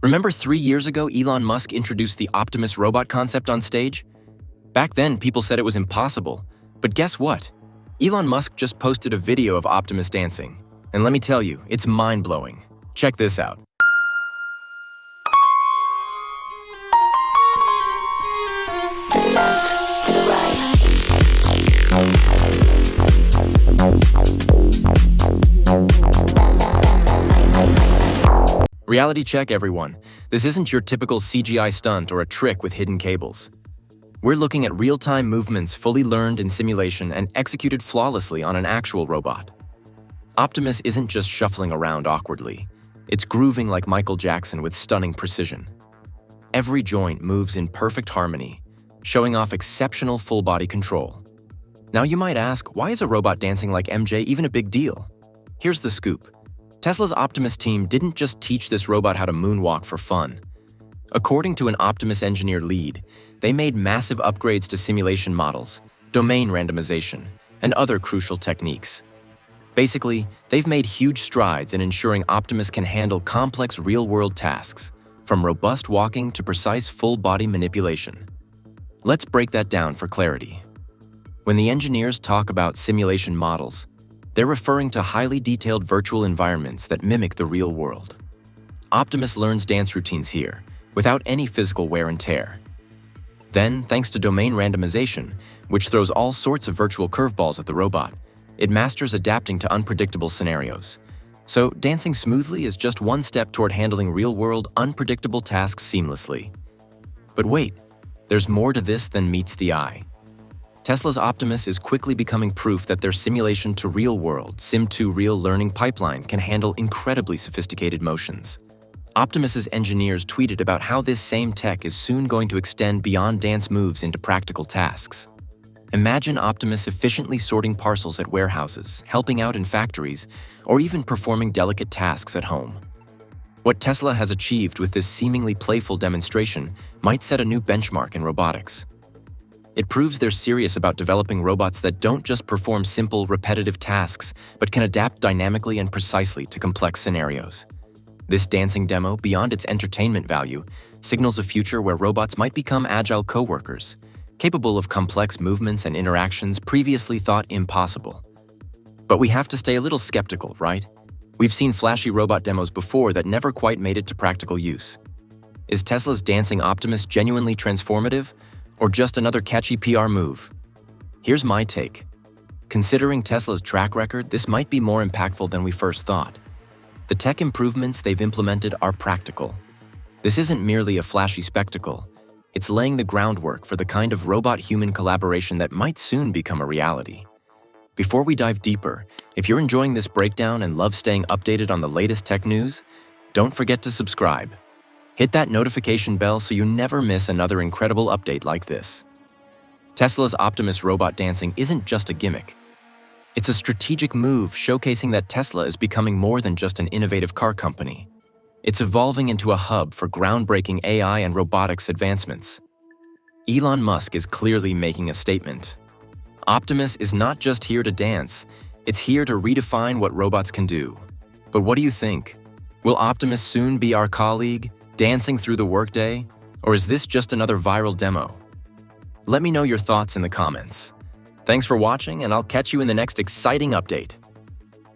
Remember 3 years ago Elon Musk introduced the Optimus robot concept on stage? Back then, people said it was impossible. But guess what? Elon Musk just posted a video of Optimus dancing. And let me tell you, it's mind-blowing. Check this out. Reality check, everyone. This isn't your typical CGI stunt or a trick with hidden cables. We're looking at real-time movements fully learned in simulation and executed flawlessly on an actual robot. Optimus isn't just shuffling around awkwardly. It's grooving like Michael Jackson with stunning precision. Every joint moves in perfect harmony, showing off exceptional full-body control. Now you might ask, why is a robot dancing like MJ even a big deal? Here's the scoop. Tesla's Optimus team didn't just teach this robot how to moonwalk for fun. According to an Optimus engineer lead, they made massive upgrades to simulation models, domain randomization, and other crucial techniques. Basically, they've made huge strides in ensuring Optimus can handle complex real-world tasks, from robust walking to precise full-body manipulation. Let's break that down for clarity. When the engineers talk about simulation models, they're referring to highly detailed virtual environments that mimic the real world. Optimus learns dance routines here, without any physical wear and tear. Then, thanks to domain randomization, which throws all sorts of virtual curveballs at the robot, it masters adapting to unpredictable scenarios. So, dancing smoothly is just one step toward handling real-world, unpredictable tasks seamlessly. But wait, there's more to this than meets the eye. Tesla's Optimus is quickly becoming proof that their simulation to real-world, Sim2 real learning pipeline can handle incredibly sophisticated motions. Optimus's engineers tweeted about how this same tech is soon going to extend beyond dance moves into practical tasks. Imagine Optimus efficiently sorting parcels at warehouses, helping out in factories, or even performing delicate tasks at home. What Tesla has achieved with this seemingly playful demonstration might set a new benchmark in robotics. It proves they're serious about developing robots that don't just perform simple, repetitive tasks, but can adapt dynamically and precisely to complex scenarios. This dancing demo, beyond its entertainment value, signals a future where robots might become agile coworkers, capable of complex movements and interactions previously thought impossible. But we have to stay a little skeptical, right? We've seen flashy robot demos before that never quite made it to practical use. Is Tesla's dancing Optimus genuinely transformative, or just another catchy PR move? Here's my take. Considering Tesla's track record, this might be more impactful than we first thought. The tech improvements they've implemented are practical. This isn't merely a flashy spectacle. It's laying the groundwork for the kind of robot-human collaboration that might soon become a reality. Before we dive deeper, if you're enjoying this breakdown and love staying updated on the latest tech news, don't forget to subscribe. Hit that notification bell so you never miss another incredible update like this. Tesla's Optimus robot dancing isn't just a gimmick. It's a strategic move showcasing that Tesla is becoming more than just an innovative car company. It's evolving into a hub for groundbreaking AI and robotics advancements. Elon Musk is clearly making a statement. Optimus is not just here to dance, it's here to redefine what robots can do. But what do you think? Will Optimus soon be our colleague, dancing through the workday? Or is this just another viral demo? Let me know your thoughts in the comments. Thanks for watching, and I'll catch you in the next exciting update.